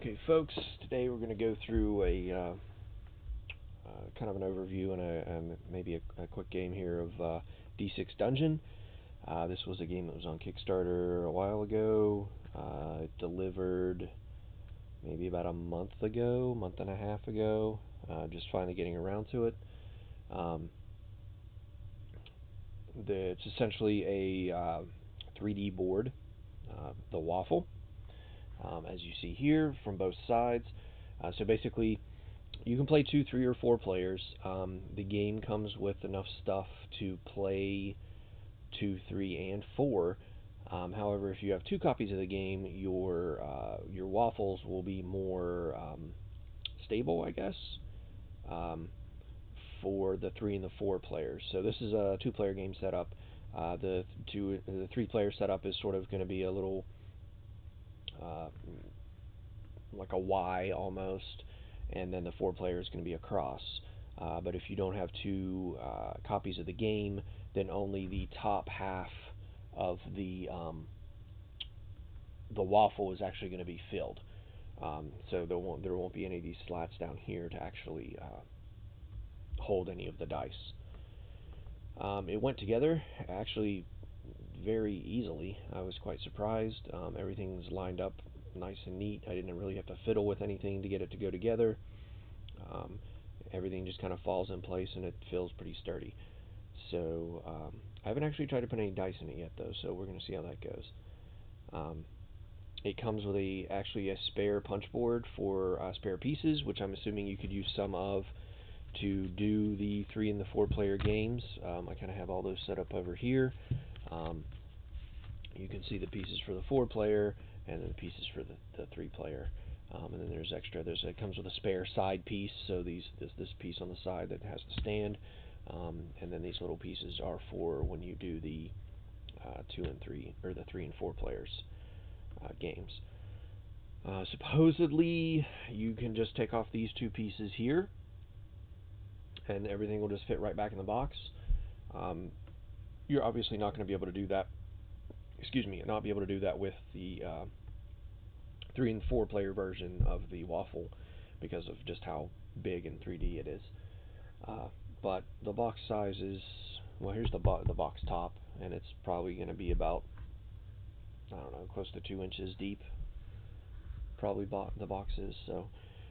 Okay, folks, today we're going to go through a kind of an overview and maybe a quick game here of D6 Dumgeon. This was a game that was on Kickstarter a while ago. It delivered maybe about a month and a half ago, just finally getting around to it. It's essentially a 3D board, the waffle, as you see here from both sides. So basically, you can play 2, 3, or 4 players. The game comes with enough stuff to play 2, 3, and 4. However, if you have 2 copies of the game, your waffles will be more stable, I guess, for the 3 and the 4 players. So this is a 2-player game setup. The 3-player setup is sort of going to be a little like a Y almost, and then the 4-player is going to be a cross. But if you don't have 2 copies of the game, then only the top half of the waffle is actually going to be filled. So there won't be any of these slats down here to actually hold any of the dice. It went together actually very easily. I was quite surprised. Everything's lined up nice and neat. I didn't really have to fiddle with anything to get it to go together. Everything just kind of falls in place and it feels pretty sturdy. So I haven't actually tried to put any dice in it yet though, so we're going to see how that goes. It comes with actually a spare punch board for spare pieces, which I'm assuming you could use some of to do the 3 and the 4-player games. I kind of have all those set up over here. You can see the pieces for the 4-player and then the pieces for the 3-player. And then there's extra. It comes with a spare side piece, so this piece on the side that has the stand, and then these little pieces are for when you do the 2 and 3 or the 3 and 4 players games. Supposedly, you can just take off these 2 pieces here, and everything will just fit right back in the box. You're obviously not going to be able to do that. Not be able to do that with the 3 and 4-player version of the waffle because of just how big and 3D it is. But the box size is, well, here's the box top, and it's probably going to be about, I don't know, close to 2 inches deep. Probably the box is. So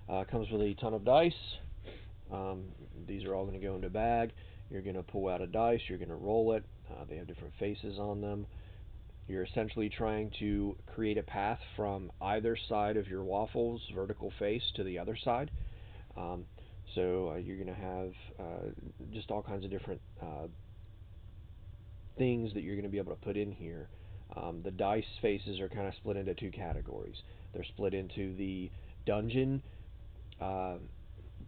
it comes with a ton of dice. These are all going to go into a bag. You're going to pull out a dice. You're going to roll it. They have different faces on them. You're essentially trying to create a path from either side of your waffle's vertical face to the other side. So you're going to have just all kinds of different things that you're going to be able to put in here. The dice faces are kind of split into 2 categories. They're split into the dungeon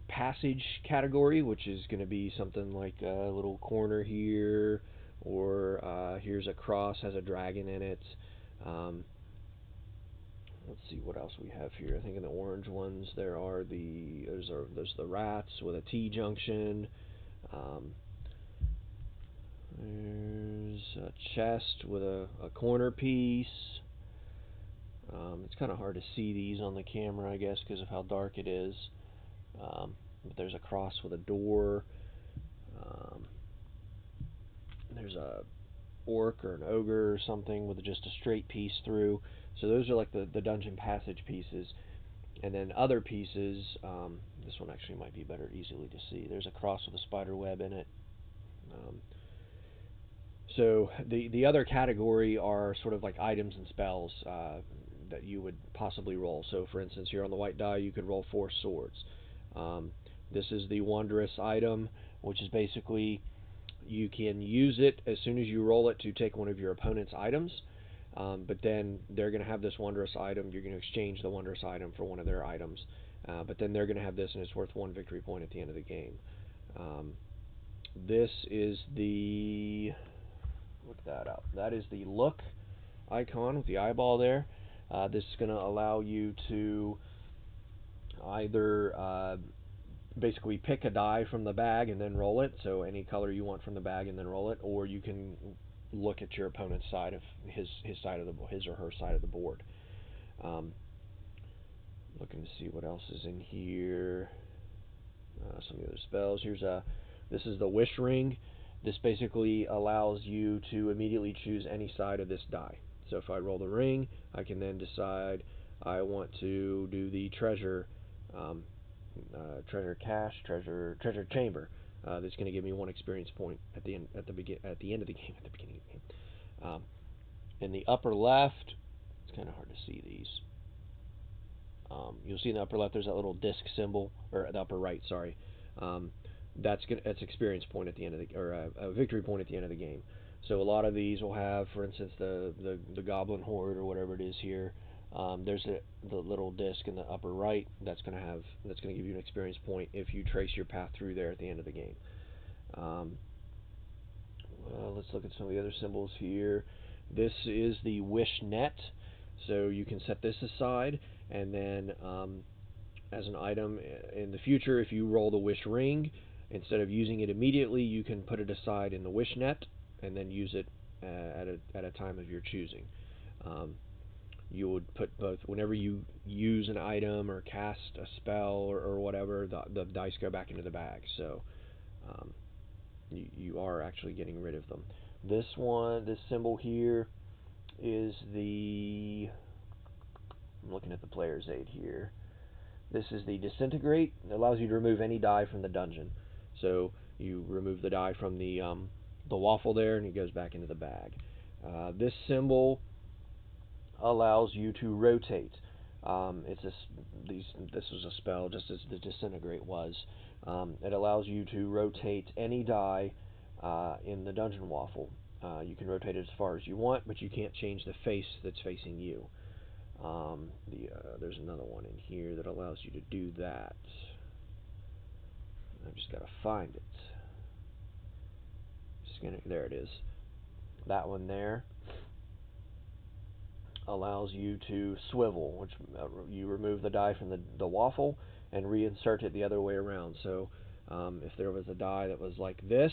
passage category, which is going to be something like a little corner here, or here's a cross, has a dragon in it. Let's see what else we have here. I think in the orange ones there's the rats with a T junction. There's a chest with a corner piece. It's kind of hard to see these on the camera, I guess, because of how dark it is. But there's a cross with a door. There's a orc or an ogre or something with just a straight piece through. So those are like the dungeon passage pieces. And then other pieces, this one actually might be better easily to see. There's a cross with a spider web in it. So the other category are sort of like items and spells that you would possibly roll. So for instance, here on the white die, you could roll 4 swords. This is the Wondrous Item, which is basically you can use it as soon as you roll it to take one of your opponent's items, but then they're going to have this Wondrous Item. You're going to exchange the Wondrous Item for one of their items, but then they're going to have this, and it's worth 1 victory point at the end of the game. This is the, look that up, that is the look icon with the eyeball there. This is going to allow you to either basically pick a die from the bag and then roll it, so any color you want from the bag and then roll it, or you can look at your opponent's side of his or her side of the board. looking to see what else is in here. Some of the other spells. This is the Wish Ring. This basically allows you to immediately choose any side of this die. So if I roll the ring, I can then decide I want to do the treasure treasure chamber. That's going to give me 1 experience point at the end of the game. At the beginning of the game. In the upper left, it's kind of hard to see these. You'll see in the upper left there's that little disc symbol, or the upper right, sorry. That's experience point at the end of the, or a victory point at the end of the game. So a lot of these will have, for instance, the Goblin Horde or whatever it is here. There's the little disc in the upper right that's going to give you an experience point if you trace your path through there at the end of the game. Let's look at some of the other symbols here. This is the Wish Net, so you can set this aside, and then as an item in the future, if you roll the Wish Ring, instead of using it immediately, you can put it aside in the Wish Net and then use it at a time of your choosing. You would put both, whenever you use an item or cast a spell or whatever, the dice go back into the bag. So you are actually getting rid of them. This symbol here is I'm looking at the player's aid here. This is the Disintegrate. It allows you to remove any die from the dungeon. So you remove the die from the waffle there, and it goes back into the bag. This symbol allows you to rotate. This was a spell, just as the Disintegrate was. It allows you to rotate any die in the dungeon waffle. You can rotate it as far as you want, but you can't change the face that's facing you. There's another one in here that allows you to do that. I've just got to find it. There it is. That one there allows you to swivel, which you remove the die from the waffle and reinsert it the other way around. So if there was a die that was like this,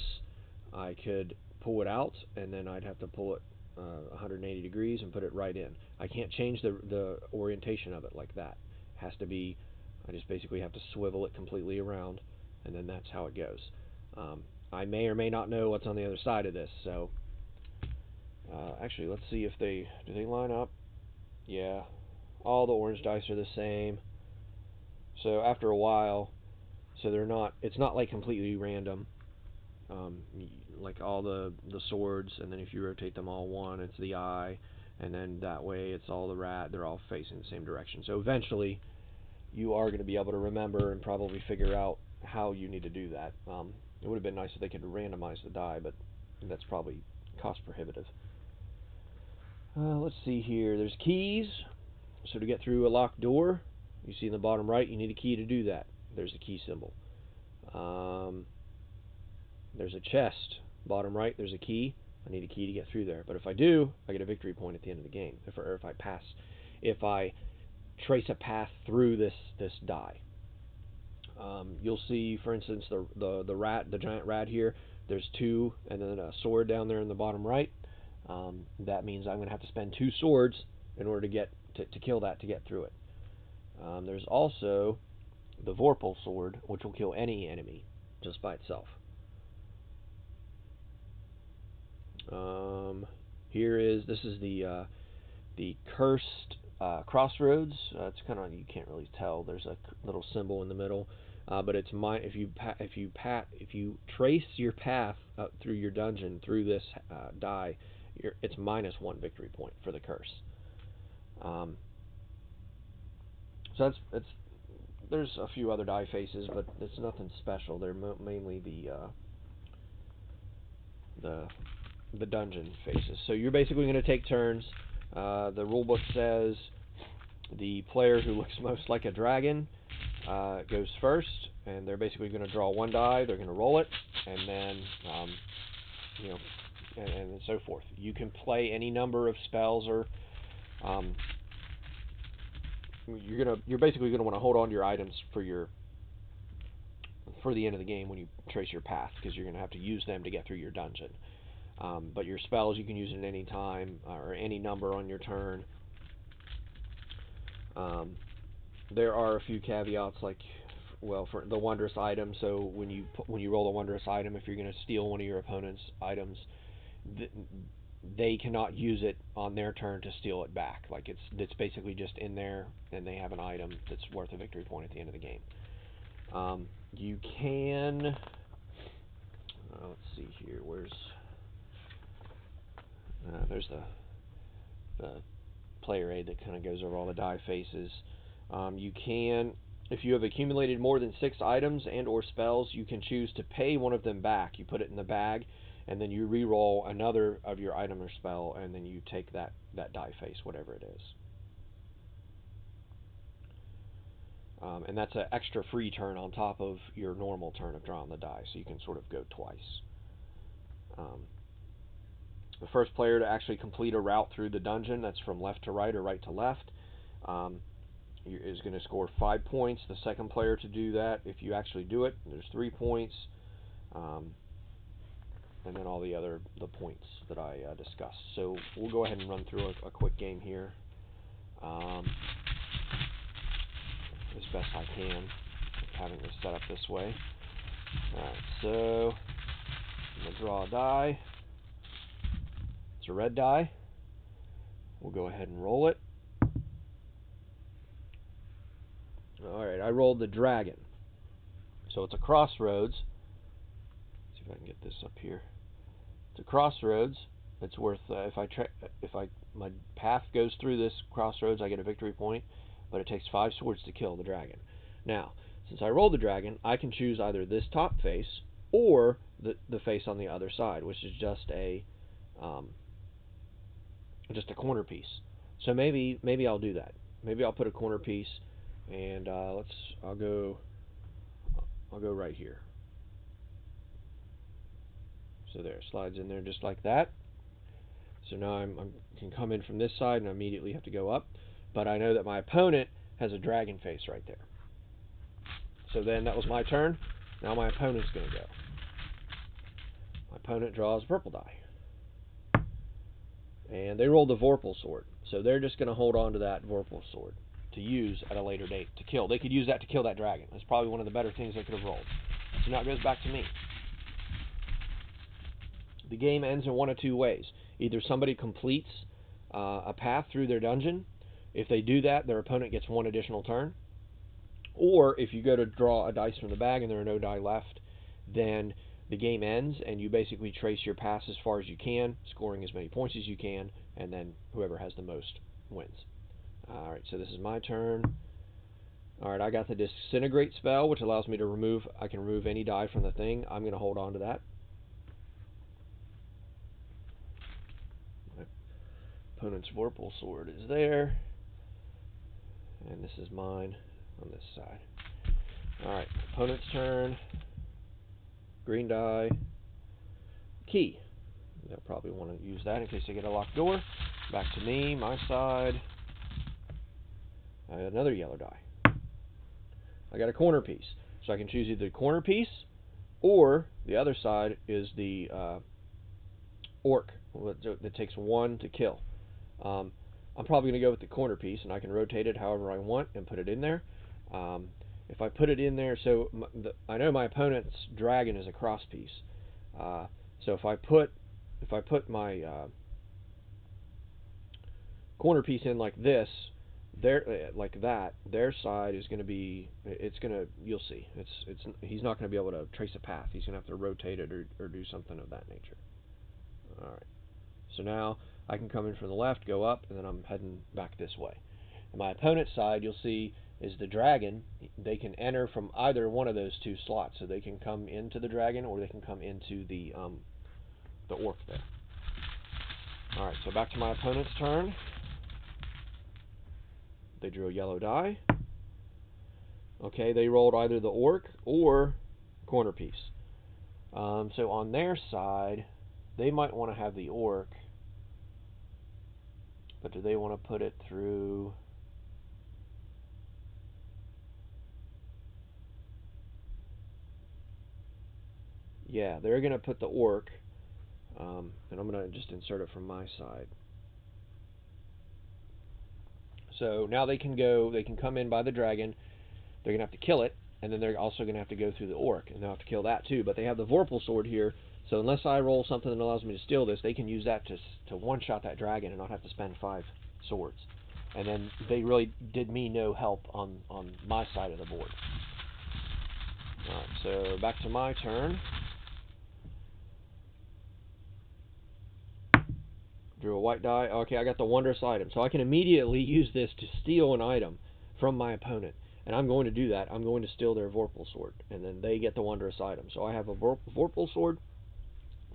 I could pull it out, and then I'd have to pull it 180 degrees and put it right in. I can't change the orientation of it like that. It has to be, I just basically have to swivel it completely around, and then that's how it goes. I may or may not know what's on the other side of this, so actually let's see if do they line up. Yeah, all the orange dice are the same. So after a while, it's not like completely random. Like all the swords, and then if you rotate them all one, it's the eye, and then that way it's all the rat. They're all facing the same direction. So eventually, you are going to be able to remember and probably figure out how you need to do that. It would have been nice if they could randomize the die, but that's probably cost prohibitive. Let's see here. There's keys. So to get through a locked door, you see in the bottom right, you need a key to do that. There's the key symbol. There's a chest. Bottom right, there's a key. I need a key to get through there. But if I do, I get a victory point at the end of the game. If I trace a path through this die. You'll see, for instance, the giant rat here. There's 2, and then a sword down there in the bottom right. That means I'm going to have to spend 2 swords in order to kill that, to get through it. There's also the Vorpal sword, which will kill any enemy just by itself. This is the cursed Crossroads. It's kind of, you can't really tell. There's a little symbol in the middle, but it's if you trace your path through your dungeon through this die, it's -1 victory point for the curse. So there's a few other die faces, but it's nothing special. They're mainly the dungeon faces. So you're basically going to take turns. The rulebook says the player who looks most like a dragon goes first, and they're basically going to draw 1 die. They're going to roll it, and then and so forth. You can play any number of spells, or you're basically going to want to hold on to your items for the end of the game when you trace your path, because you're going to have to use them to get through your dungeon. But your spells, you can use at any time or any number on your turn. there are a few caveats, like, well, for the Wondrous Item. So when you roll a Wondrous Item, if you're going to steal one of your opponent's items, they cannot use it on their turn to steal it back. Like, it's basically just in there, and they have an item that's worth a victory point at the end of the game. You can, let's see here. There's the player aid that kind of goes over all the die faces. You can, if you have accumulated more than 6 items and or spells, you can choose to pay one of them back. You put it in the bag, and then you re-roll another of your item or spell, and then you take that die face, whatever it is. And that's an extra free turn on top of your normal turn of drawing the die, so you can sort of go twice. The first player to actually complete a route through the dungeon, that's from left to right or right to left, is going to score 5 points. The second player to do that, if you actually do it, there's 3 points. And then all the points that I discussed. So we'll go ahead and run through a quick game here, as best I can, having this set up this way. Alright, so I'm going to draw a die. It's a red die. We'll go ahead and roll it. Alright, I rolled the dragon. So it's a crossroads. Let's see if I can get this up here. It's a crossroads. It's worth, if my path goes through this crossroads, I get a victory point, but it takes 5 swords to kill the dragon. Now, since I rolled the dragon, I can choose either this top face or the face on the other side, which is just a corner piece. So maybe I'll do that. Maybe I'll put a corner piece, and I'll go right here. So there, it slides in there just like that. So now I can come in from this side and I immediately have to go up. But I know that my opponent has a dragon face right there. So then that was my turn. Now my opponent's going to go. My opponent draws a purple die. And they rolled the Vorpal sword. So they're just going to hold on to that Vorpal sword to use at a later date to kill. They could use that to kill that dragon. That's probably one of the better things they could have rolled. So now it goes back to me. The game ends in one of 2 ways. Either somebody completes a path through their dungeon. If they do that, their opponent gets 1 additional turn. Or if you go to draw a dice from the bag and there are no die left, then the game ends and you basically trace your path as far as you can, scoring as many points as you can, and then whoever has the most wins. Alright, so this is my turn. Alright, I got the Disintegrate spell, which allows me to I can remove any die from the thing. I'm going to hold on to that. Opponent's Vorpal sword is there, and this is mine on this side. Alright, opponent's turn. Green die. Key. They'll probably want to use that in case they get a locked door. Back to me, my side. I got another yellow die. I got a corner piece. So I can choose either the corner piece, or the other side is the orc that takes 1 to kill. I'm probably going to go with the corner piece, and I can rotate it however I want and put it in there. If I put it in there, so I know my opponent's dragon is a cross piece. So if I put my corner piece in like this, like that, their side is going to be, you'll see, he's not going to be able to trace a path. He's going to have to rotate it or do something of that nature. All right. So now I can come in from the left, go up, and then I'm heading back this way. And my opponent's side, you'll see, is the dragon. They can enter from either one of those 2 slots. So they can come into the dragon, or they can come into the orc there. Alright, so back to my opponent's turn. They drew a yellow die. Okay, they rolled either the orc or corner piece. So on their side, they might want to have the orc. But do they want to put it through? Yeah, they're going to put the orc, and I'm going to just insert it from my side. So now they can come in by the dragon. They're going to have to kill it, and then they're also going to have to go through the orc, and they'll have to kill that too. But they have the Vorpal sword here, so unless I roll something that allows me to steal this, they can use that to one-shot that dragon and not have to spend 5 swords. And then they really did me no help on my side of the board. Alright, so back to my turn. Drew a white die. Okay, I got the Wondrous Item. So I can immediately use this to steal an item from my opponent. And I'm going to do that. I'm going to steal their Vorpal sword. And then they get the Wondrous Item. So I have a Vorpal sword,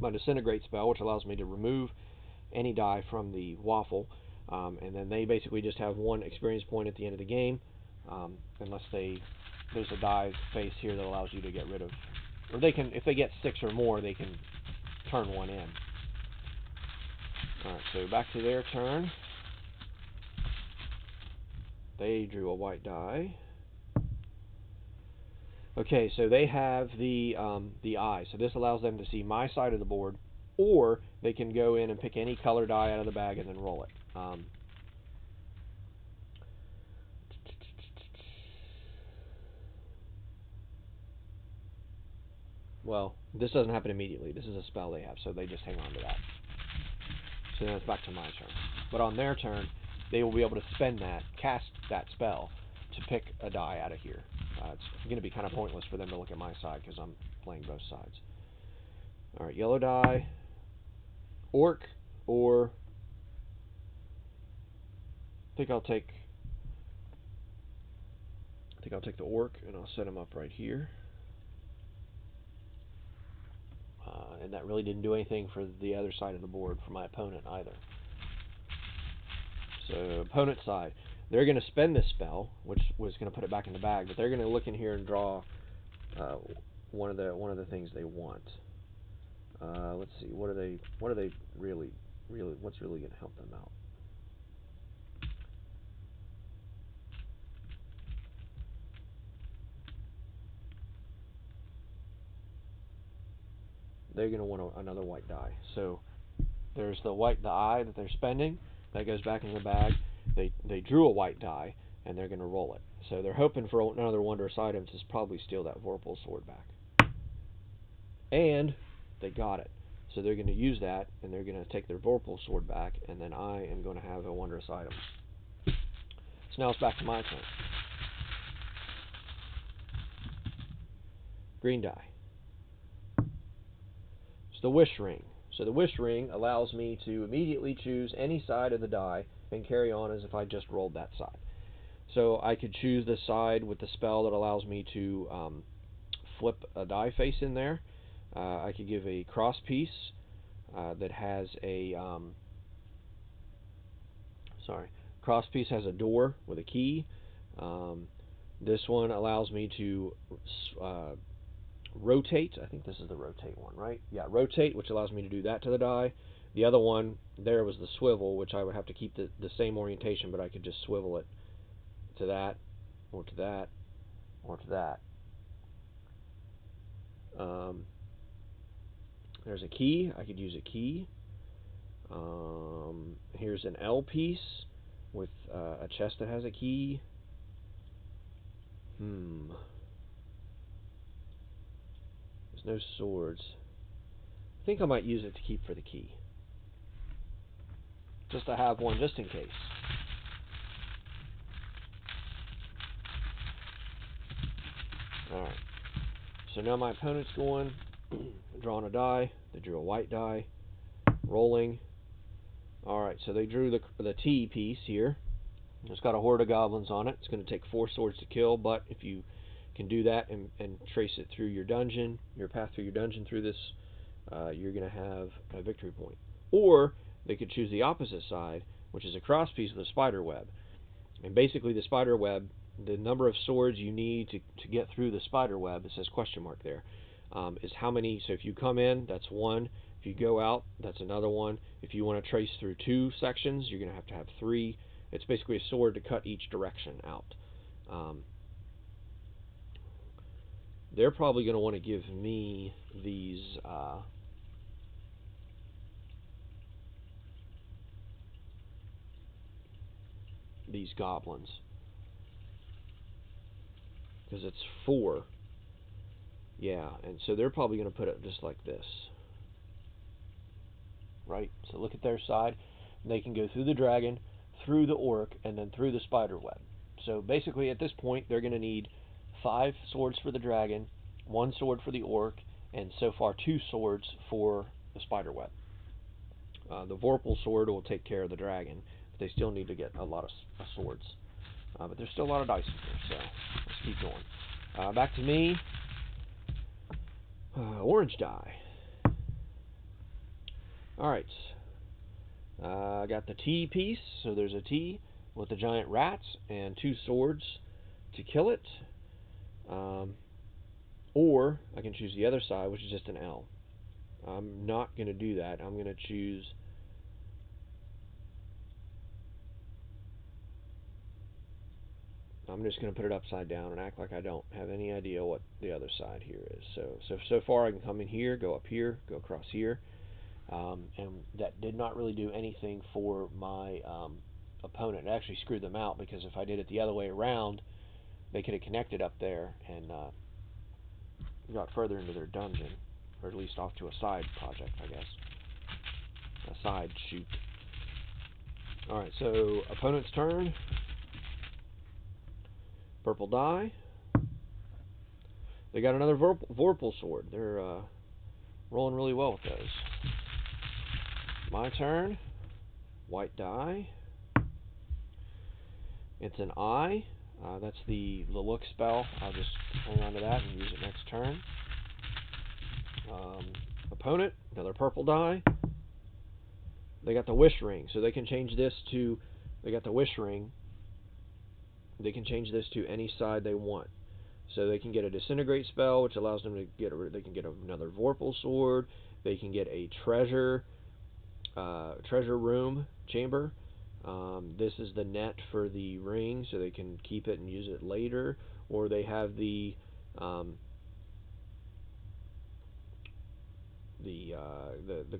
my Disintegrate spell, which allows me to remove any die from the waffle. And then they basically just have 1 experience point at the end of the game. Unless there's a die face here that allows you to get rid of, or they can, if they get 6 or more, they can turn 1 in. Alright, so back to their turn. They drew a white die. Okay, so they have the eye. So this allows them to see my side of the board, or they can go in and pick any color die out of the bag and then roll it. Well, this doesn't happen immediately. This is a spell they have, so they just hang on to that. So then it's back to my turn. But on their turn, they will be able to spend that, cast that spell, to pick a die out of here. It's going to be kind of pointless for them to look at my side because I'm playing both sides. Alright, yellow die, orc, or I think I'll take the orc, and I'll set him up right here. And that really didn't do anything for the other side of the board for my opponent either. So opponent side, they're going to spend this spell, which was going to put it back in the bag, but they're going to look in here and draw one of the things they want. Let's see, what are they really what's really going to help them out? They're going to want another white die. So there's the eye that they're spending. That goes back in the bag. They drew a white die, and they're going to roll it. So they're hoping for another Wondrous Item to probably steal that Vorpal sword back. And they got it. So they're going to use that, and they're going to take their Vorpal sword back, and then I am going to have a Wondrous Item. So now it's back to my turn. Green die. It's the Wish Ring. So the Wish Ring allows me to immediately choose any side of the die and carry on as if I just rolled that side. So I could choose the side with the spell that allows me to flip a die face in there. I could give a cross piece that has a cross piece has a door with a key. This one allows me to rotate. I think this is the rotate one, right? Yeah, rotate, which allows me to do that to the die. The other one there was the swivel, which I would have to keep the same orientation, but I could just swivel it to that, or to that, or to that. There's a key. I could use a key. Here's an L piece with a chest that has a key. There's no swords. I think I might use it to keep for the key. Just to have one, just in case. Alright. So now my opponent's going, drawing a die. They drew a white die. Rolling. Alright, so they drew the T piece here. It's got a horde of goblins on it. It's going to take 4 swords to kill, but if you can do that and trace it through your dungeon, your path through your dungeon through this, you're going to have a victory point. Or they could choose the opposite side, which is a cross piece with a spider web. And basically the spider web, the number of swords you need to get through the spider web, it says question mark there, is how many. So if you come in, that's 1. If you go out, that's another 1. If you want to trace through 2 sections, you're going to have 3. It's basically a sword to cut each direction out. They're probably going to want to give me these these goblins. Because it's 4. Yeah, and so they're probably going to put it just like this. Right? So look at their side. They can go through the dragon, through the orc, and then through the spider web. So basically at this point they're going to need 5 swords for the dragon, 1 sword for the orc, and so far 2 swords for the spider web. The Vorpal sword will take care of the dragon, but they still need to get a lot of swords. But there's still a lot of dice in here, so let's keep going. Back to me. Orange die. Alright. I got the T piece, so there's a T with the giant rats and 2 swords to kill it. Or I can choose the other side, which is just an L. I'm not going to do that. I'm going to choose... I'm just going to put it upside down and act like I don't have any idea what the other side here is. So far I can come in here, go up here, go across here. And that did not really do anything for my opponent. It actually screwed them out, because if I did it the other way around, they could have connected up there and got further into their dungeon, or at least off to a side project, I guess. A side shoot. Alright, so opponent's turn. Purple die. They got another Vorpal sword. They're rolling really well with those. My turn. White die. It's an I. That's the look spell. I'll just hang on to that and use it next turn. Opponent, another purple die. They got the wish ring, so they can change this to... They got the wish ring. They can change this to any side they want. So they can get a disintegrate spell, which allows them to get... They can get another Vorpal sword. They can get a treasure room chamber. This is the net for the ring, so they can keep it and use it later. Or they have the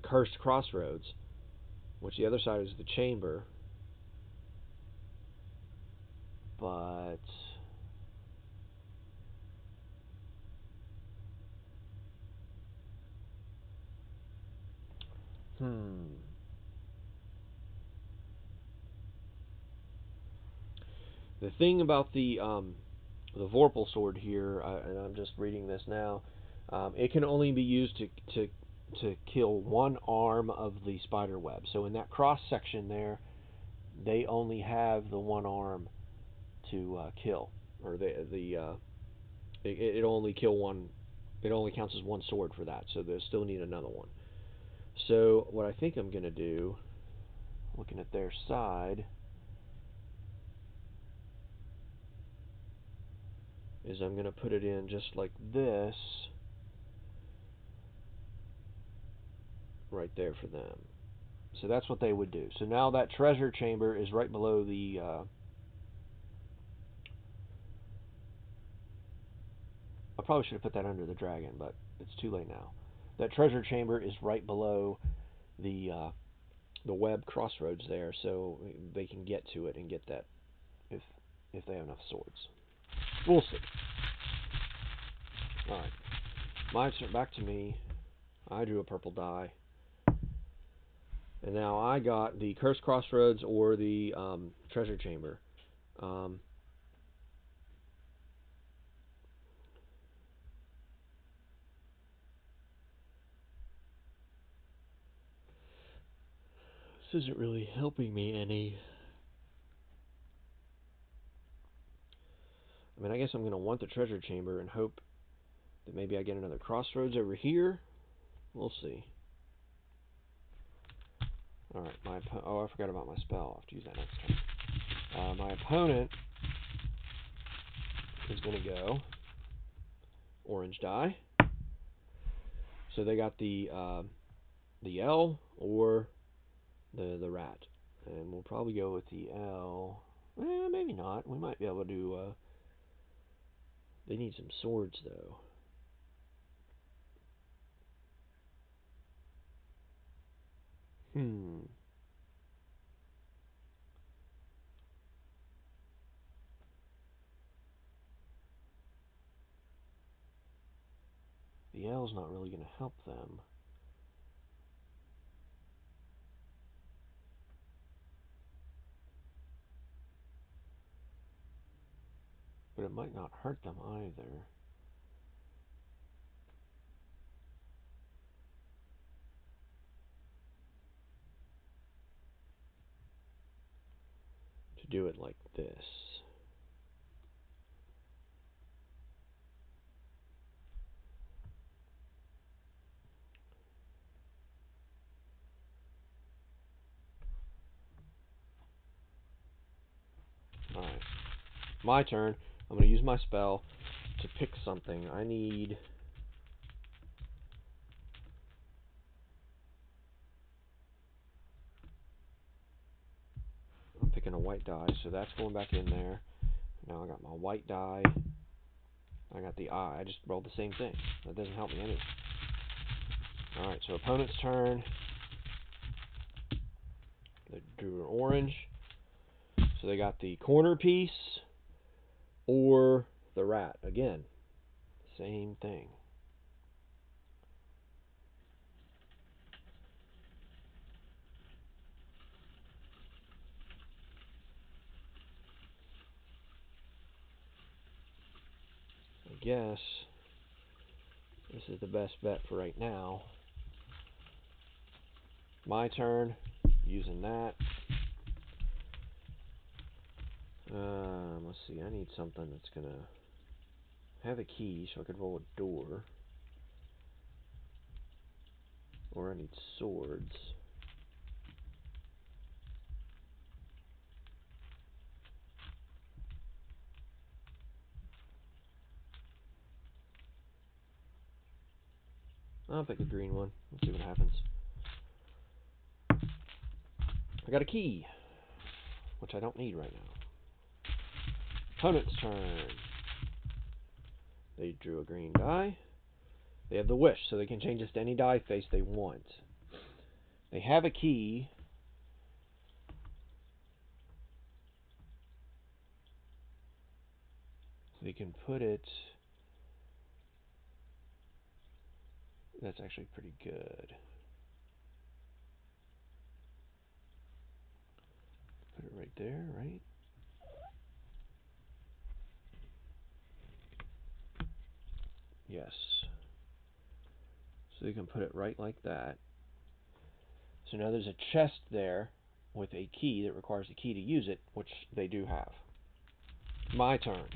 cursed Crossroads, which the other side is the chamber. But the thing about the Vorpal sword here, and I'm just reading this now, it can only be used to kill one arm of the spider web. So in that cross section there, they only have the one arm to kill, or it only kill one. It only counts as one sword for that. So they still need another one. So what I think I'm gonna do, looking at their side, is I'm gonna put it in just like this, right there for them. So that's what they would do. So now that treasure chamber is right below the I probably should have put that under the dragon, but it's too late now. That treasure chamber is right below the web crossroads there, so they can get to it and get that if they have enough swords. We'll see. Alright. My turn, back to me. I drew a purple die. And now I got the Cursed Crossroads or the treasure chamber. This isn't really helping me any. I mean, I guess I'm going to want the treasure chamber and hope that maybe I get another Crossroads over here. We'll see. Alright, oh, I forgot about my spell. I'll have to use that next time. My opponent is going to go orange die. So they got the L or the rat. And we'll probably go with the L. Maybe not. We might be able to do... they need some swords, though. the L's not really going to help them. But it might not hurt them either. To do it like this. Alright. My turn. I'm going to use my spell to pick something. I need... I'm picking a white die, so that's going back in there. Now I got my white die. I got the eye. I just rolled the same thing. That doesn't help me any. Alright, so opponent's turn. They drew an orange. So they got the corner piece or the rat. Again, same thing. I guess this is the best bet for right now. My turn, using that. Let's see, I need something that's going to have a key so I could roll a door. Or I need swords. I'll pick a green one. Let's see what happens. I got a key, which I don't need right now. Opponent's turn. They drew a green die. They have the wish, so they can change this to any die face they want. They have a key. So they can put it... That's actually pretty good. Put it right there, right? Yes. So you can put it right like that. So now there's a chest there with a key that requires a key to use it, which they do have. My turn.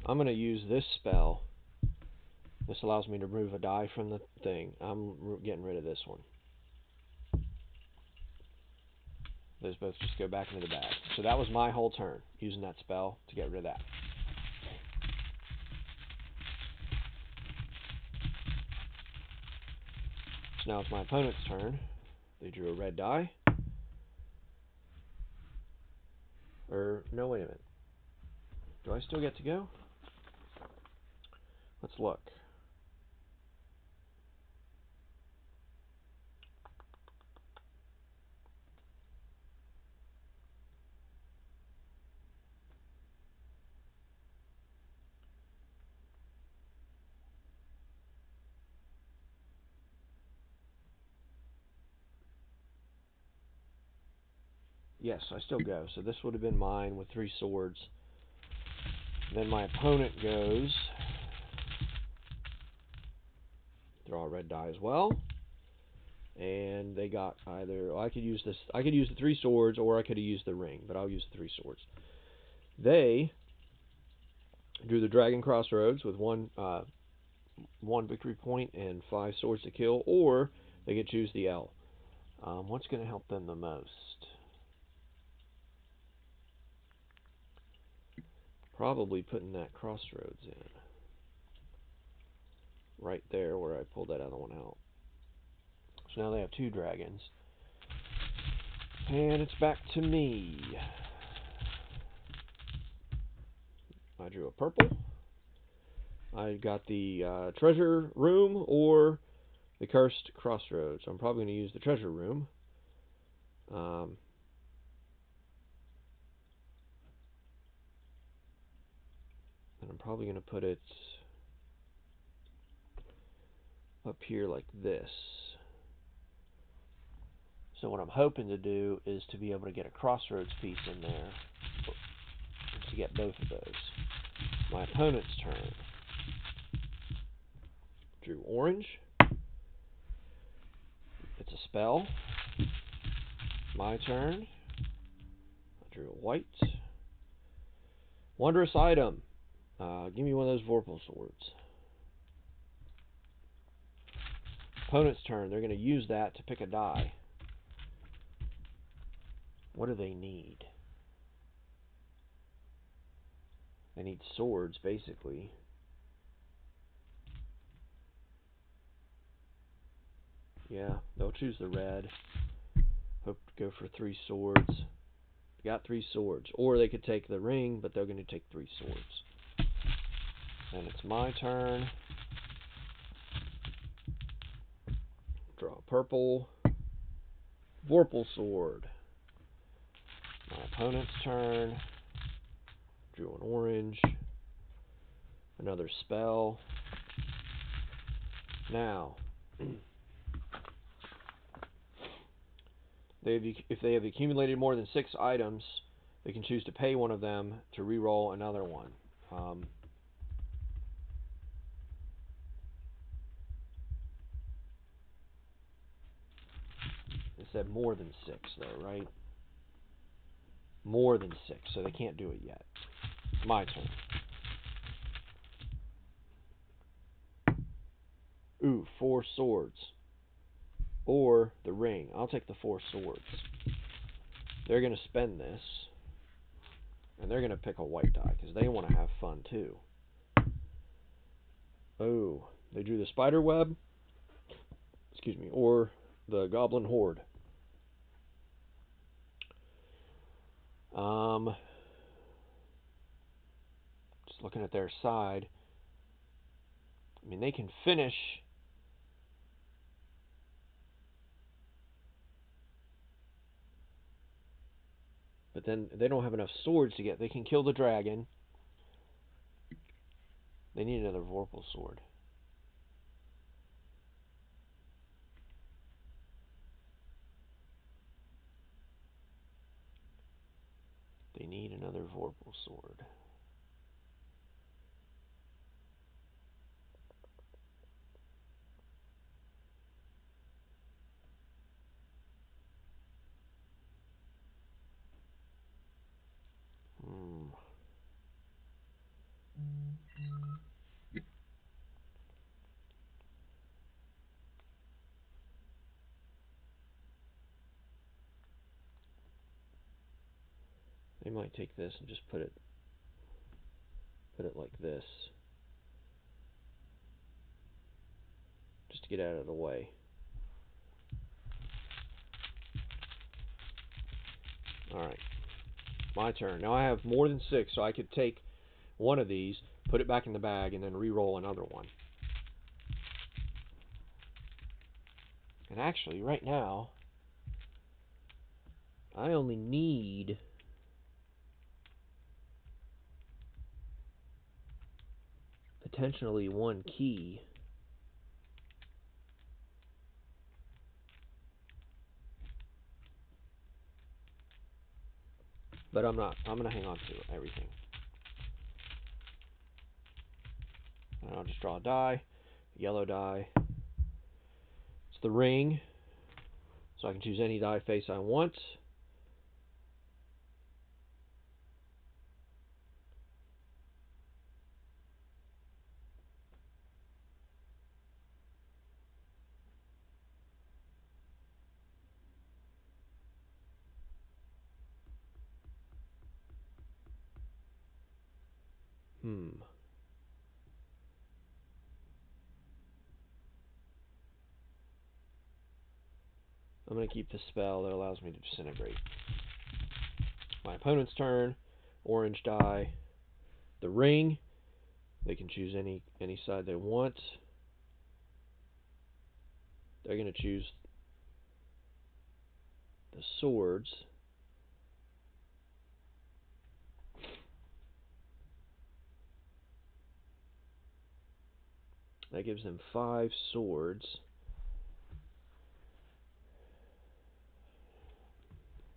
I'm going to use this spell. This allows me to remove a die from the thing. I'm getting rid of this one. Those both just go back into the bag. So that was my whole turn, using that spell to get rid of that. So now it's my opponent's turn. They drew a red die. Or, no, wait a minute. Do I still get to go? Let's look. Yes, I still go. So this would have been mine with 3 swords. Then my opponent goes. Draw a red die as well. And they got either... Well, I could use this. I could use the 3 swords, or I could have used the ring, but I'll use the 3 swords. They drew the Dragon Crossroads with one victory point and 5 swords to kill, or they could choose the L. What's going to help them the most? Probably putting that Crossroads in. Right there where I pulled that other one out. So now they have 2 dragons. And it's back to me. I drew a purple. I got the treasure room or the Cursed Crossroads. I'm probably going to use the Treasure Room. And I'm probably going to put it up here like this. So what I'm hoping to do is to be able to get a Crossroads piece in there, to get both of those. My opponent's turn. Drew orange. It's a spell. My turn. I drew a white. Wondrous Item. Give me one of those Vorpal swords. Opponent's turn. They're going to use that to pick a die. What do they need? They need swords, basically. Yeah, they'll choose the red. Hope to go for 3 swords. Got 3 swords. Or they could take the ring, but they're going to take 3 swords. And it's my turn. Draw a purple. Vorpal sword. My opponent's turn. Drew an orange. Another spell. Now, if they have accumulated more than 6 items, they can choose to pay one of them to re-roll another one. It said more than 6, though, right? More than 6, so they can't do it yet. My turn. Ooh, 4 swords. Or the ring. I'll take the 4 swords. They're going to spend this. And they're going to pick a white die, because they want to have fun, too. Oh, they drew the spider web. Excuse me, or the goblin horde. Just looking at their side. I mean, they can finish. But then they don't have enough swords to get. They can kill the dragon. They need another Vorpal sword. They need another Vorpal sword. They might take this and just put it like this, just to get out of the way. Alright, my turn. Now I have more than 6, so I could take one of these, put it back in the bag, and then re-roll another one. And actually, right now, I only need potentially 1 key. But I'm not. I'm going to hang on to everything. And I'll just draw a die, yellow die. It's the ring, so I can choose any die face I want. I'm going to keep the spell that allows me to disintegrate. My opponent's turn. Orange die. The ring. They can choose any side they want. they're going to choose the swords. That gives them 5 swords.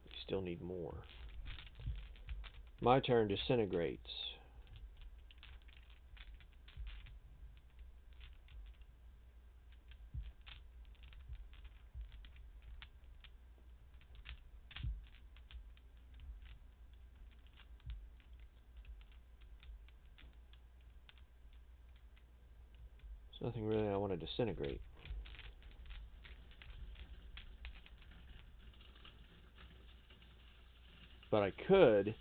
You still need more. My turn, disintegrates. There's nothing really I want to disintegrate. But I could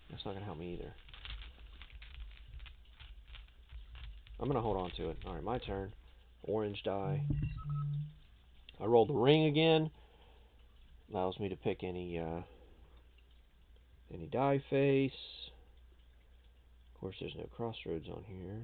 that's not going to help me either. I'm going to hold on to it. Alright, my turn. Orange die. I roll the ring again. Allows me to pick any die face. Of course, there's no Crossroads on here.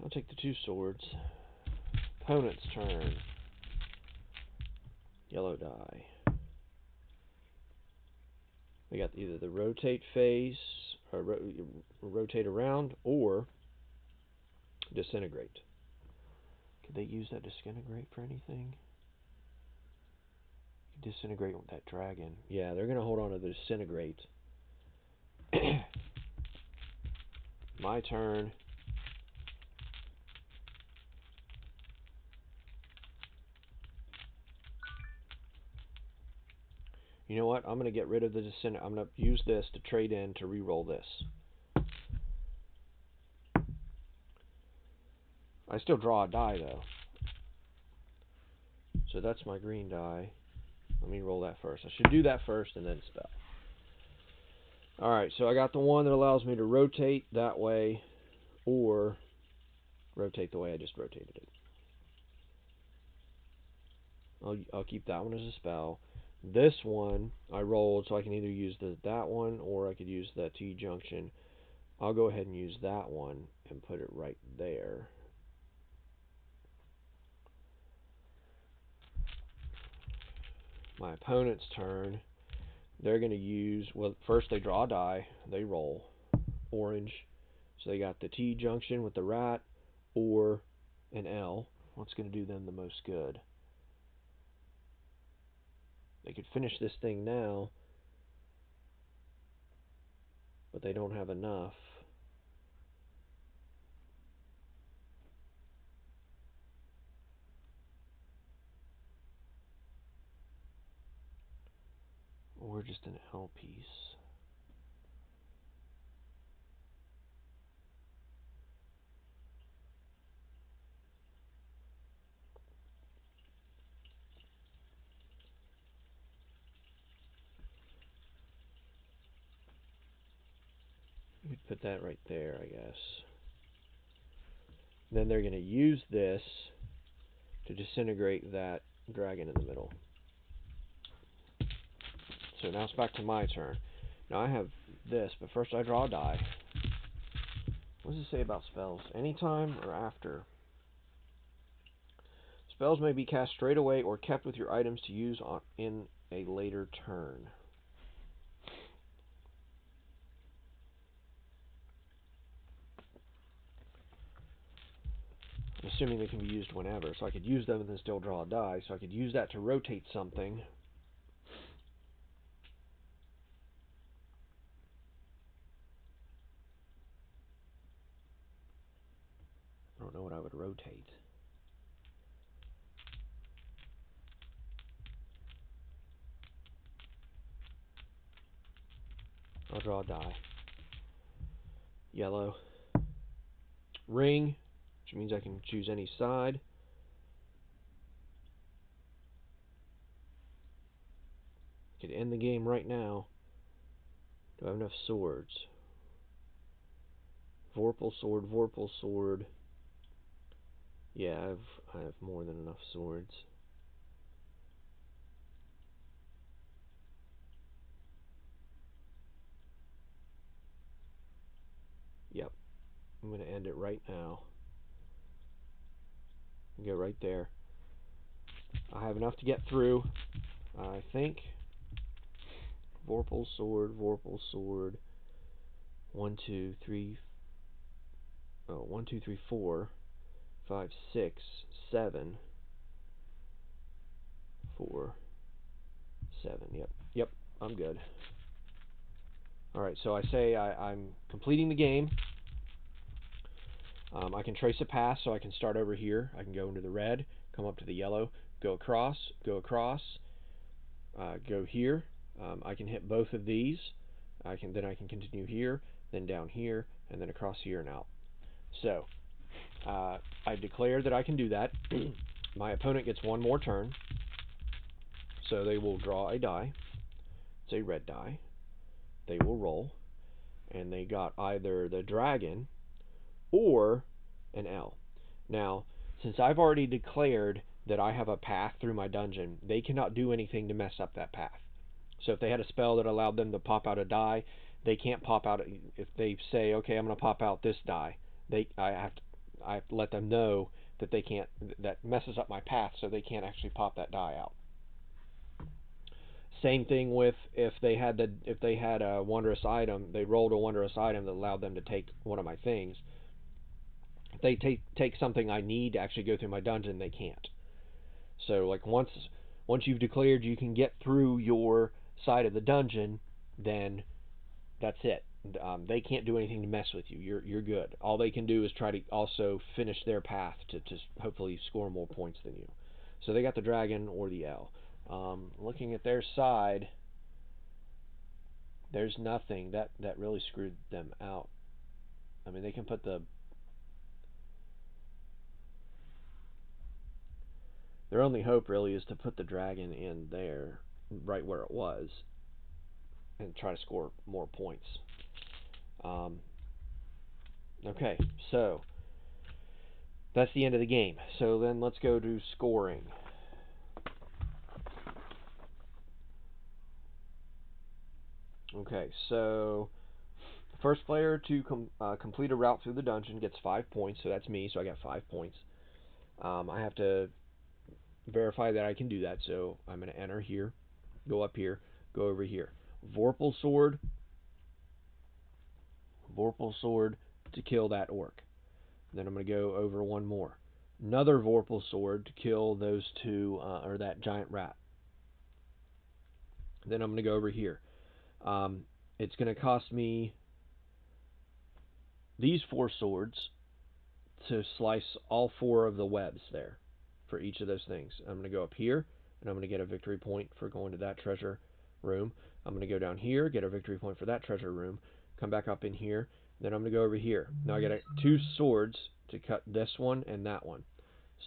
I'll take the 2 swords. Opponent's turn. Yellow die. We got either the rotate phase, or rotate around, or disintegrate. Could they use that disintegrate for anything? Disintegrate with that dragon. Yeah, they're going to hold on to the disintegrate. My turn. You know what? I'm going to get rid of the disintegrate. I'm going to use this to trade in to re-roll this. I still draw a die, though. So that's my green die. Let me roll that first. I should do that first and then spell. Alright, so I got the one that allows me to rotate that way, or rotate the way I just rotated it. I'll keep that one as a spell. This one I rolled, so I can either use that one or I could use that T junction. I'll go ahead and use that one and put it right there. My opponent's turn. They're going to use, well, first they draw a die. They roll orange. So they got the T junction with the rat or an L. What's going to do them the most good? They could finish this thing now, but they don't have enough. Or just an L piece. You could put that right there, I guess. Then they're going to use this to disintegrate that dragon in the middle. So now it's back to my turn. Now I have this, but first I draw a die. What does it say about spells? Anytime or after? Spells may be cast straight away or kept with your items to use in a later turn. I'm assuming they can be used whenever, so I could use them and then still draw a die, so I could use that to rotate something. I don't know what I would rotate. I'll draw a die. Yellow. Ring, which means I can choose any side. Could end the game right now. Do I have enough swords? Vorpal sword, Vorpal sword. Yeah, I have more than enough swords. Yep. I'm going to end it right now. Go right there. I have enough to get through, I think. Vorpal sword, Vorpal sword. 1, 2, 3. Oh, 1, 2, 3, 4, 5, 6, 7. 4, 7. Yep. I'm good. Alright, so I say I'm completing the game. I can trace a path, so I can start over here. I can go into the red, come up to the yellow, go across, go here. I can hit both of these. Then I can continue here, then down here, and then across here and out. So I declare that I can do that. My opponent gets one more turn, so they will draw a die. It's a red die. They will roll, and they got either the dragon or an L. Now, since I've already declared that I have a path through my dungeon, they cannot do anything to mess up that path. So if they had a spell that allowed them to pop out a die, they can't pop out. If they say, okay, I'm going to pop out this die, I have to let them know that they can't. That messes up my path, so they can't actually pop that die out. Same thing with if they had a wondrous item, they rolled a wondrous item that allowed them to take one of my things. If they take something I need to actually go through my dungeon, they can't. So like once you've declared you can get through your side of the dungeon, then that's it. They can't do anything to mess with you. You're good. All they can do is try to also finish their path to hopefully score more points than you. So they got the dragon or the L. Looking at their side, there's nothing that really screwed them out. I mean, they can put their only hope really is to put the dragon in there, right where it was, and try to score more points. Okay, so that's the end of the game. So then let's go to scoring. Okay, so first player to complete a route through the dungeon gets 5 points, so that's me, so I got 5 points. I have to verify that I can do that, so I'm going to enter here, go up here, go over here. Vorpal sword to kill that orc. Then I'm going to go over one more. Another Vorpal sword to kill those two, or that giant rat. Then I'm going to go over here. It's going to cost me these 4 swords to slice all 4 of the webs there for each of those things. I'm going to go up here, and I'm going to get a victory point for going to that treasure room. I'm going to go down here, get a victory point for that treasure room, come back up in here, then I'm going to go over here. Now I got 2 swords to cut this one and that one.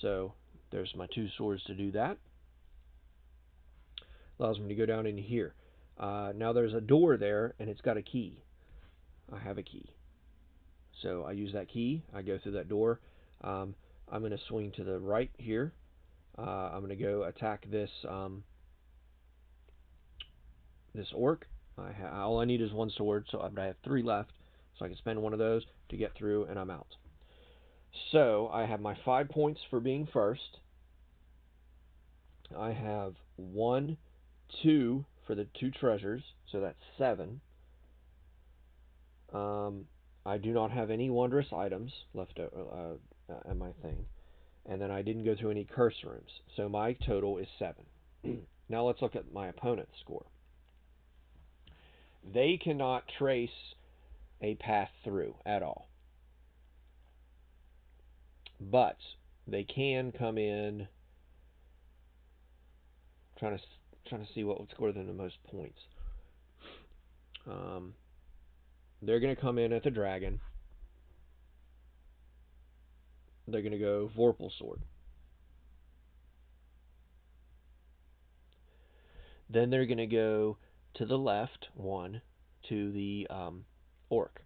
So there's my 2 swords to do that. Allows me to go down in here. Now there's a door there, and it's got a key. I have a key. So I use that key. I go through that door. I'm going to swing to the right here. I'm going to go attack this this orc. All I need is 1 sword, so I have 3 left. So I can spend one of those to get through, and I'm out. So I have my 5 points for being first. I have 1, 2 for the 2 treasures, so that's 7. I do not have any wondrous items left in my thing. And then I didn't go through any curse rooms. So my total is 7. Now let's look at my opponent's score. They cannot trace a path through at all. But they can come in, trying to see what would score them the most points. They're going to come in at the dragon. They're going to go Vorpal sword. Then they're going to go to the left, 1, to the orc.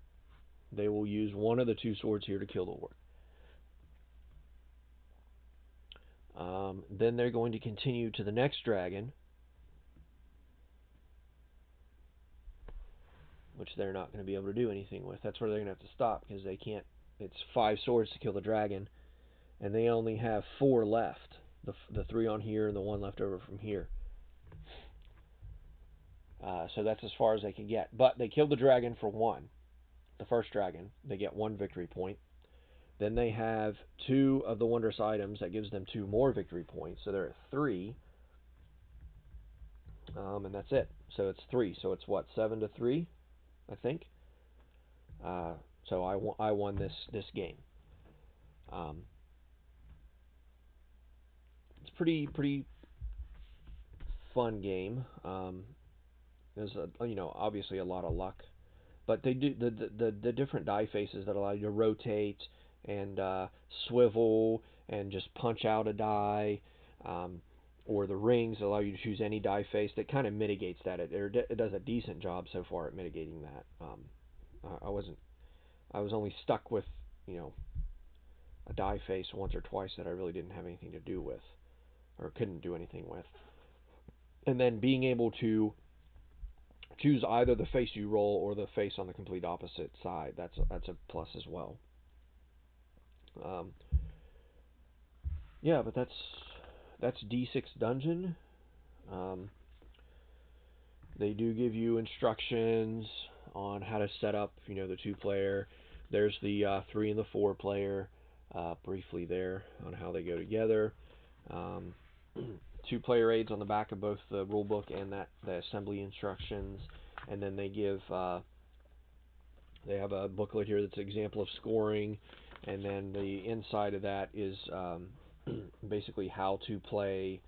They will use one of the 2 swords here to kill the orc. Then they're going to continue to the next dragon, which they're not going to be able to do anything with. That's where they're going to have to stop, because they can't. It's 5 swords to kill the dragon, and they only have 4 left. The 3 on here and the 1 left over from here. So that's as far as they can get. But they killed the dragon for 1. The first dragon. They get 1 victory point. Then they have 2 of the Wondrous Items. That gives them 2 more victory points. So they're at 3. And that's it. So it's 3. So it's what, 7-3, I think. So I won this game. It's pretty fun game. There's obviously a lot of luck, but they do the different die faces that allow you to rotate and swivel and just punch out a die, or the rings allow you to choose any die face. That kind of mitigates that. It does a decent job so far at mitigating that. I was only stuck with a die face once or twice that I really didn't have anything to do with, or couldn't do anything with. And then being able to choose either the face you roll or the face on the complete opposite side. That's a plus as well. Yeah, but that's D6 Dumgeon. They do give you instructions on how to set up, the 2-player. There's the 3 and the 4-player, briefly there on how they go together. 2-player aids on the back of both the rulebook and the assembly instructions, and then they give they have a booklet here that's an example of scoring, and then the inside of that is basically how to play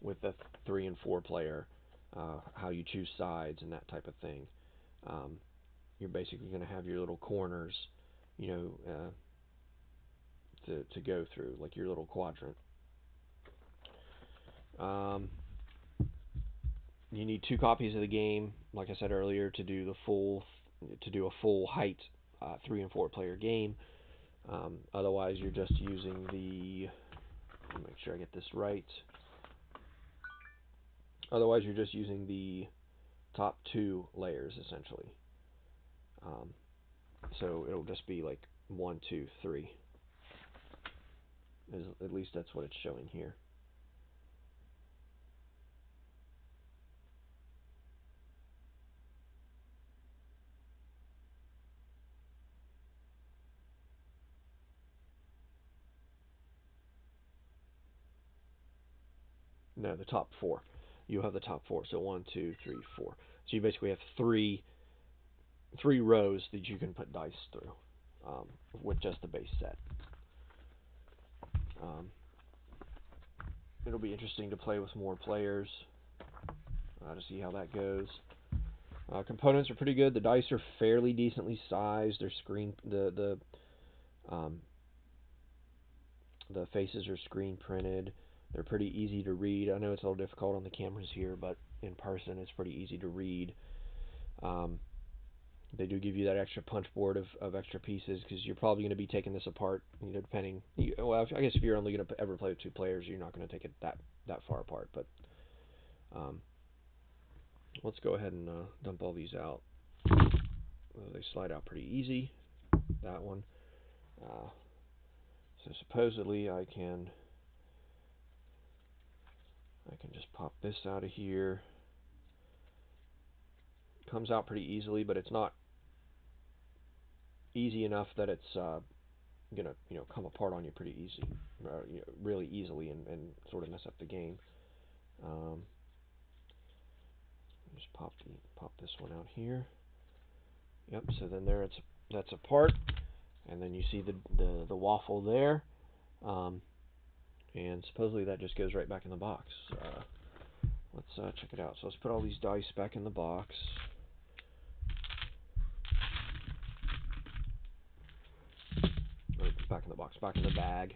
with the 3 and 4-player, how you choose sides and that type of thing. You're basically going to have your little corners, to go through, like your little quadrant. You need 2 copies of the game, like I said earlier, to do a full height 3 and 4-player game. Otherwise, you're just using the. Let me make sure I get this right. Otherwise, you're just using the top 2 layers essentially. So it'll just be like 1, 2, 3. At least that's what it's showing here. No, the top 4. You have the top 4. So 1, 2, 3, 4. So you basically have 3 rows that you can put dice through with just the base set. It'll be interesting to play with more players to see how that goes. Components are pretty good. The dice are fairly decently sized. They're the faces are screen printed. They're pretty easy to read. I know it's a little difficult on the cameras here, but in person it's pretty easy to read. They do give you that extra punch board of extra pieces, because you're probably going to be taking this apart, depending. Well, I guess if you're only going to ever play with 2 players, you're not going to take it that far apart. But let's go ahead and dump all these out. They slide out pretty easy. That one. So supposedly I can just pop this out of here. Comes out pretty easily, but it's not easy enough that it's gonna come apart on you pretty easy, really easily, and sort of mess up the game. Just pop this one out here. Yep. So then that's apart, and then you see the waffle there, and supposedly that just goes right back in the box. Let's check it out. So let's put all these dice back in the box. Back in the box, back in the bag.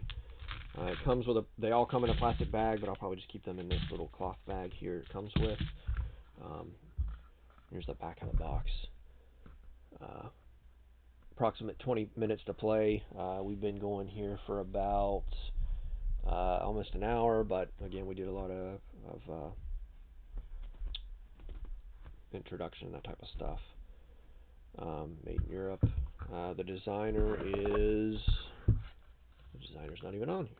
It comes with they all come in a plastic bag, but I'll probably just keep them in this little cloth bag here it comes with. Here's the back of the box. Approximate 20 minutes to play. We've been going here for about almost an hour, but again, we did a lot of introduction and that type of stuff. Made in Europe. The designer's not even on here.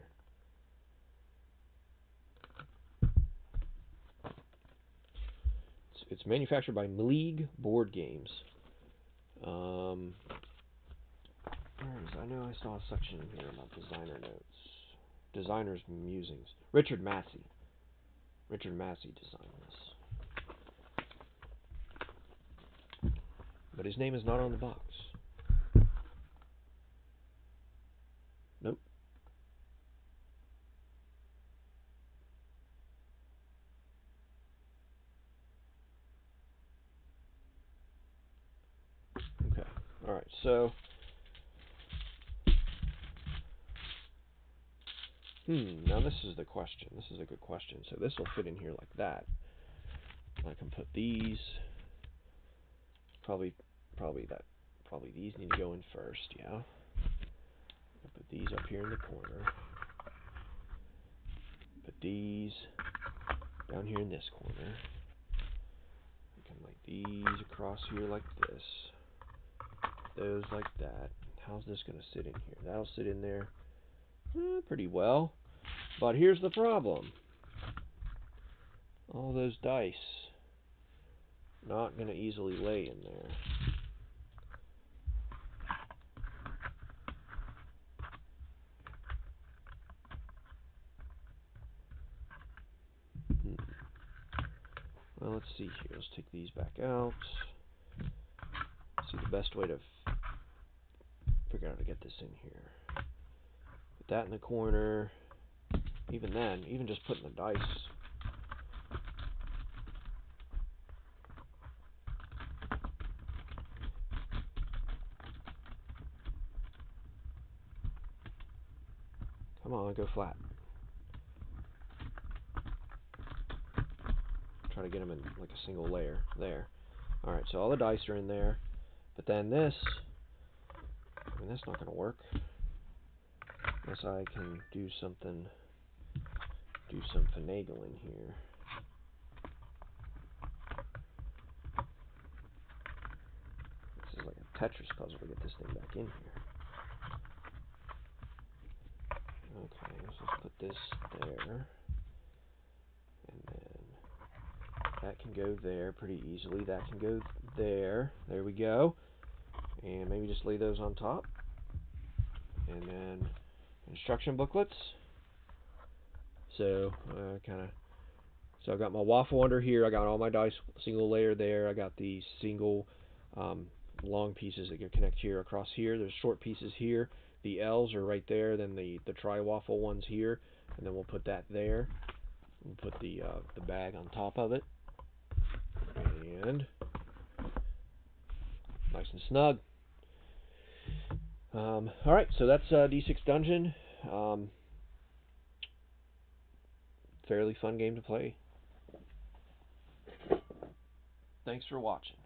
It's manufactured by League Board Games. Where is it? I know I saw a section in here about designer notes. Designer's musings. Richard Massey. Richard Massey designed this. But his name is not on the box. Nope. Okay. Alright, so now this is the question. This is a good question. So this will fit in here like that. I can put these. Probably these need to go in first. Yeah. I'll put these up here in the corner. Put these down here in this corner. I can lay these across here like this. Those like that. How's this going to sit in here? That'll sit in there pretty well. But here's the problem. All those dice not going to easily lay in there. Well, let's see here. Let's take these back out. See the best way to figure out how to get this in here. Put that in the corner. Even then, even just putting the dice. Come on, go flat. Try to get them in like a single layer. There. Alright, so all the dice are in there. But then this, I mean, that's not going to work. Unless I can do some finagling here. This is like a Tetris puzzle to get this thing back in here. Okay, let's just put this there. And then that can go there pretty easily. That can go there. There we go. And maybe just lay those on top. And then instruction booklets. So so I got my waffle under here. I got all my dice single layer there. I got the single long pieces that can connect here across here. There's short pieces here. The L's are right there. Then the tri-waffle ones here, and then we'll put that there. We'll put the bag on top of it, and nice and snug. All right, so that's D6 Dumgeon. Fairly fun game to play. Thanks for watching.